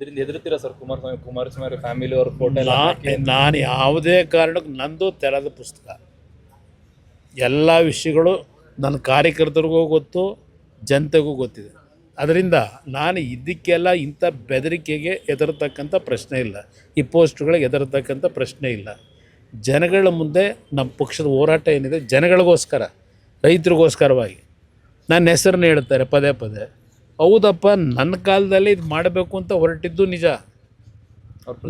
ಇದರಿಂದ ಹೆದರ್ತೀರಾ sir Kumaraswamy family ಅವ್ರ photo ನಾನು ಯಾವುದೇ ಕಾರಣಕ್ಕೆ ನಂದು ತೆರೆದ ಪುಸ್ತಕ. ಎಲ್ಲ ವಿಷಯಗಳು ನನ್ನ ಕಾರ್ಯಕರ್ತರಿಗೂ ಗೊತ್ತು, ಜನತೆಗೂ ಗೊತ್ತಿದೆ. ಅದರಿಂದ ನಾನು ಇದಕ್ಕೆಲ್ಲ ಇಂಥ ಬೆದರಿಕೆಗೆ ಹೆದರ್ತಕ್ಕಂಥ ಪ್ರಶ್ನೆ ಇಲ್ಲ, ಈ ಪೋಸ್ಟ್ಗಳಿಗೆ ಹೆದರ್ತಕ್ಕಂಥ ಪ್ರಶ್ನೆ ಇಲ್ಲ. ಜನಗಳ ಮುಂದೆ ನಮ್ಮ ಪಕ್ಷದ ಹೋರಾಟ ಏನಿದೆ ಜನಗಳಿಗೋಸ್ಕರ, ರೈತರಿಗೋಸ್ಕರವಾಗಿ. ನನ್ನ ಹೆಸರನ್ನ ಹೇಳ್ತಾರೆ ಪದೇ ಪದೇ. ಹೌದಪ್ಪ, ನನ್ನ ಕಾಲದಲ್ಲಿ ಇದು ಮಾಡಬೇಕು ಅಂತ ಹೊರಟಿದ್ದು ನಿಜ.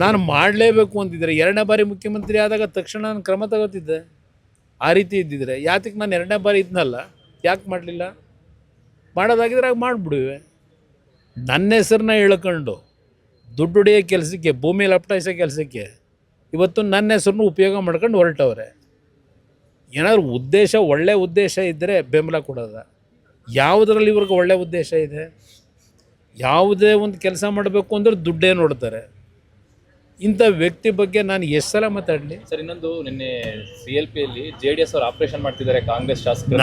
ನಾನು ಮಾಡಲೇಬೇಕು ಅಂತಿದ್ದರೆ 2ನೇ ಬಾರಿ ಮುಖ್ಯಮಂತ್ರಿ ಆದಾಗ ತಕ್ಷಣ ನಾನು ಕ್ರಮ ತಗೋತಿದ್ದೆ. ಆ ರೀತಿ ಇದ್ದಿದ್ರೆ ಯಾತಕ್ಕೆ ನಾನು 2ನೇ ಬಾರಿ ಇದ್ನಲ್ಲ, ಯಾಕೆ ಮಾಡಲಿಲ್ಲ? ಮಾಡೋದಾಗಿದ್ರೆ ಆಗ ಮಾಡಿಬಿಡುವೆ. ನನ್ನ ಹೆಸರನ್ನ ಹೇಳ್ಕೊಂಡು ದುಡ್ಡು ಹೊಡೆಯೋ ಕೆಲಸಕ್ಕೆ, ಭೂಮಿ ಲಪಟಾಯಿಸೋ ಕೆಲಸಕ್ಕೆ ಇವತ್ತು ನನ್ನ ಹೆಸರನ್ನು ಉಪಯೋಗ ಮಾಡ್ಕೊಂಡು ಹೊರಟವ್ರೆ. ಏನಾದರೂ ಉದ್ದೇಶ, ಒಳ್ಳೆಯ ಉದ್ದೇಶ ಇದ್ದರೆ ಬೆಂಬಲ ಕೊಡೋದ. ಯಾವುದರಲ್ಲಿ ಇವ್ರಿಗೆ ಒಳ್ಳೆಯ ಉದ್ದೇಶ ಇದೆ? ಯಾವುದೇ ಒಂದು ಕೆಲಸ ಮಾಡಬೇಕು ಅಂದರೆ ದುಡ್ಡೇ ನೋಡ್ತಾರೆ. ಇಂಥ ವ್ಯಕ್ತಿ ಬಗ್ಗೆ ನಾನು ಎಷ್ಟು ಸಲ ಮಾತಾಡಲಿ ಸರ್? ಇನ್ನೊಂದು, ನಿನ್ನೆ CLPಯಲ್ಲಿ JDS ಅವರು ಆಪರೇಷನ್ ಮಾಡ್ತಿದ್ದಾರೆ, ಕಾಂಗ್ರೆಸ್ ಶಾಸಕರು.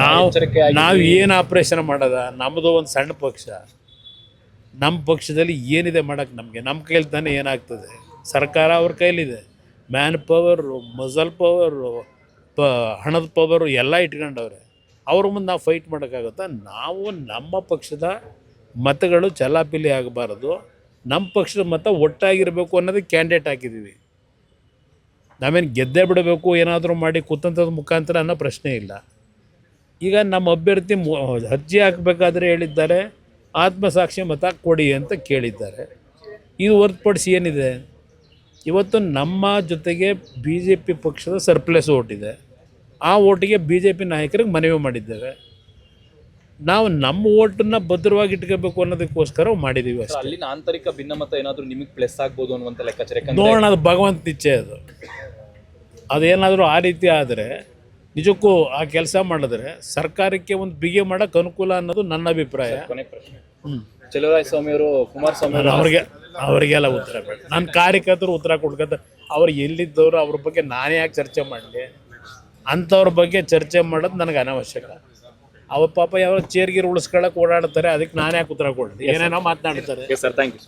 ನಾವು ಏನು ಆಪರೇಷನ್ ಮಾಡೋದ? ನಮ್ಮದು ಒಂದು ಸಣ್ಣ ಪಕ್ಷ. ನಮ್ಮ ಪಕ್ಷದಲ್ಲಿ ಏನಿದೆ ಮಾಡೋಕ್ಕೆ ನಮಗೆ? ನಮ್ಮ ಕೈಲಿ ತಾನೇ ಏನಾಗ್ತದೆ? ಸರ್ಕಾರ ಅವ್ರ ಕೈಲಿದೆ. ಮ್ಯಾನ್ ಪವರು, ಮಸಲ್ ಪವರು, ಹಣದ ಪವರು ಎಲ್ಲ ಇಟ್ಕೊಂಡವ್ರೆ. ಅವ್ರ ಮುಂದೆ ನಾವು ಫೈಟ್ ಮಾಡೋಕ್ಕಾಗುತ್ತಾ? ನಾವು ನಮ್ಮ ಪಕ್ಷದ ಮತಗಳು ಚಲಾಪಿಲಿ ಆಗಬಾರ್ದು, ನಮ್ಮ ಪಕ್ಷದ ಮತ ಒಟ್ಟಾಗಿರಬೇಕು ಅನ್ನೋದಕ್ಕೆ ಕ್ಯಾಂಡಿಡೇಟ್ ಹಾಕಿದ್ದೀವಿ. ನಾವೇನು ಗೆದ್ದೇ ಬಿಡಬೇಕು, ಏನಾದರೂ ಮಾಡಿ ಕುತಂತ್ರದ ಮುಖಾಂತರ ಅನ್ನೋ ಪ್ರಶ್ನೆ ಇಲ್ಲ. ಈಗ ನಮ್ಮ ಅಭ್ಯರ್ಥಿ ಅರ್ಜಿ ಹಾಕಬೇಕಾದ್ರೆ ಹೇಳಿದ್ದಾರೆ ಆತ್ಮಸಾಕ್ಷಿ ಮತ ಕೊಡಿ ಅಂತ ಕೇಳಿದ್ದಾರೆ. ಇದು ಹೊರತುಪಡಿಸಿ ಏನಿದೆ? ಇವತ್ತು ನಮ್ಮ ಜೊತೆಗೆ BJP ಪಕ್ಷದ ಸರ್ಪ್ಲಸ್ ಓಟಿದೆ. ಆ ಓಟಿಗೆ BJP ನಾಯಕರಿಗೆ ಮನವಿ ಮಾಡಿದ್ದೇವೆ. ನಾವು ನಮ್ಮ ಓಟನ್ನು ಭದ್ರವಾಗಿ ಇಟ್ಕೋಬೇಕು ಅನ್ನೋದಕ್ಕೋಸ್ಕರ ಮಾಡಿದ್ದೀವಿ ಅಷ್ಟೇ. ಅಲ್ಲಿನ ಆಂತರಿಕ ಭಿನ್ನಮತ ಏನಾದರೂ ನಿಮಗೆ ಪ್ಲಸ್ ಆಗ್ಬೋದು ಅನ್ನುವಂಥ ಲೆಕ್ಕಾಚಾರ? ನೋಡೋಣ, ಅದು ಭಗವಂತ ಇಚ್ಛೆ. ಅದೇನಾದರೂ ಆ ರೀತಿ ಆದರೆ ನಿಜಕ್ಕೂ ಆ ಕೆಲಸ ಮಾಡಿದ್ರೆ ಸರ್ಕಾರಕ್ಕೆ ಒಂದು ಬಿಗಿ ಮಾಡೋಕ್ಕೆ ಅನುಕೂಲ ಅನ್ನೋದು ನನ್ನ ಅಭಿಪ್ರಾಯ. ಕೊನೆ ಪ್ರಶ್ನೆ, ಚಲುವರಾಯಸ್ವಾಮಿ ಅವರು ಕುಮಾರಸ್ವಾಮಿ ಅವರಿಗೆಲ್ಲ ಉತ್ತರ ಬೇಡ. ನನ್ನ ಕಾರ್ಯಕರ್ತರು ಉತ್ತರ ಕೊಡ್ಕೊತ ಅವ್ರು ಎಲ್ಲಿದ್ದವರು, ಅವ್ರ ಬಗ್ಗೆ ನಾನೇ ಯಾಕೆ ಚರ್ಚೆ ಮಾಡಲಿ? ಅಂಥವ್ರ ಬಗ್ಗೆ ಚರ್ಚೆ ಮಾಡೋದು ನನಗೆ ಅನಾವಶ್ಯಕ. ಅವ್ರ ಪಾಪ ಯಾವ ಚೇರ್ಗೀರು ಉಳಿಸ್ಕೊಳ್ಳೋಕೆ ಓಡಾಡ್ತಾರೆ, ಅದಕ್ಕೆ ನಾನೇ ಯಾಕೆ ಉತ್ತರ ಕೊಡಲಿ? ಏನೇನೋ ಮಾತನಾಡ್ತಾರೆ. Sir, thank you.